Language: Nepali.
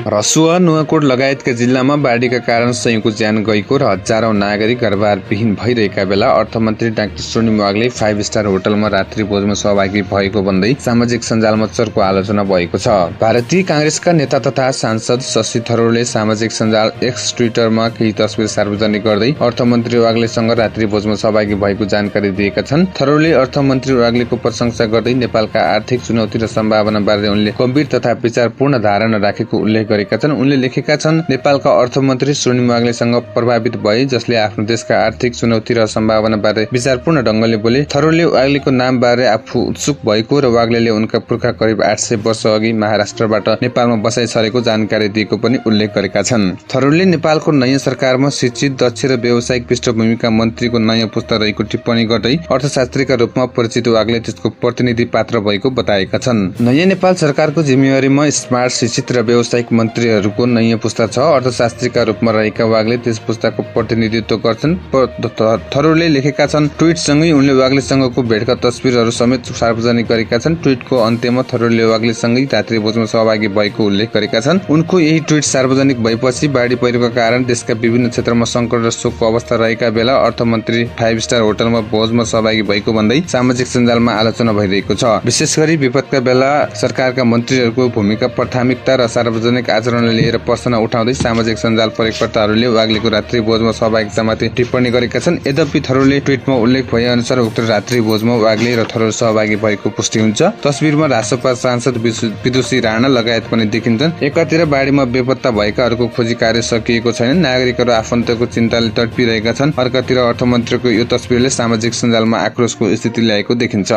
रसुवा, नुवाकोट लगायतका जिल्लामा बाढीका कारण सयौंको ज्यान गएको र हजारौं नागरिक घरबारविहीन भइरहेका बेला अर्थमन्त्री डाक्टर स्वर्णिम वाग्ले 5 स्टार होटलमा रात्रि भोजमा सहभागी भएको भन्दै सामाजिक सञ्जालमा चर्को आलोचना भएको छ। भारतीय कांग्रेसका नेता तथा सांसद शशि थरूरले सामाजिक सञ्जाल एक्स ट्विटरमा केही तस्बिर सार्वजनिक गर्दै अर्थमन्त्री वाग्लेसँग रात्रि भोजमा सहभागी भएको जानकारी दिएका छन्। थरूरले अर्थमन्त्री वाग्लेको प्रशंसा गर्दै नेपालका आर्थिक चुनौती र सम्भावना बारे उनले गम्भीर तथा विचारपूर्ण धारणा राखेको उल्लेख गरेका छन्। उनले लेखेका छन्, नेपालका अर्थमन्त्री स्वर्णिम वाग्लेसँग प्रभावित भए, जसले आफ्नो देशका आर्थिक चुनौती र सम्भावना बारे विचारपूर्ण ढंगले बोले। थरूरले वाग्लेको नाम बारे आफू उत्सुक भएको र वाग्लेले उनका पुर्खा करिब 800 वर्ष अघि महाराष्ट्रबाट नेपालमा बसाइ सरेको जानकारी दिएको पनि उल्लेख गरेका छन्। थरूरले नेपालको नयाँ सरकारमा शिक्षित, दक्ष र व्यावसायिक पृष्ठभूमिका मन्त्रीको नयाँ पुस्ता रहेको टिप्पणी गर्दै अर्थशास्त्रीका रूपमा परिचित वाग्ले त्यसको प्रतिनिधि पात्र भएको बताएका छन्। नयाँ नेपाल सरकारको जिम्मेवारीमा स्मार्ट, शिक्षित र व्यावसायिक मन्त्रीहरूको नयाँ पुस्ता छ। अर्थशास्त्रीका रूपमा रहेका वाग्ले त्यस पुस्ताको प्रतिनिधित्व गर्छन्। थरूरले लेखेका छन्, ट्विटसँगै उनले वाग्लेसँगको भेटका तस्बिरहरू समेत सार्वजनिक गरेका छन्। ट्विटको अन्त्यमा थरूरले वाग्लेसँगै रात्रि भोजमा सहभागी भएको उल्लेख गरेका छन्। उनको यही ट्विट सार्वजनिक भएपछि बाढी पहिरोका कारण देशका विभिन्न क्षेत्रमा संकट र शोकको अवस्था रहेका बेला अर्थमन्त्री 5 स्टार होटलमा भोजमा सहभागी भएको भन्दै सामाजिक सञ्जालमा आलोचना भइरहेको छ। विशेष गरी विपदका बेला सरकारका मन्त्रीहरूको भूमिका, प्राथमिकता र सार्वजनिक आचरणलाई लिएर प्रश्न उठाउँदै सामाजिक सञ्जाल प्रयोगकर्ताहरूले वाग्लेको रात्रि भोजमा सहभागितामाथि टिप्पणी गरेका छन्। यद्यपि थरूरले ट्विटमा उल्लेख भए अनुसार उक्त रात्रि भोजमा वाग्ले र थरूर सहभागी भएको पुष्टि हुन्छ। तस्बिरमा रासपा सांसद विदुषी राणा लगायत पनि देखिन्छन्। एकातिर बाढीमा बेपत्ता भएकाहरूको खोजी कार्य सकिएको छैन, नागरिकहरू आफन्तको चिन्ताले तडपिरहेका छन्। अर्कातिर अर्थमन्त्रीको यो तस्बिरले सामाजिक सञ्जालमा आक्रोशको स्थिति ल्याएको देखिन्छ।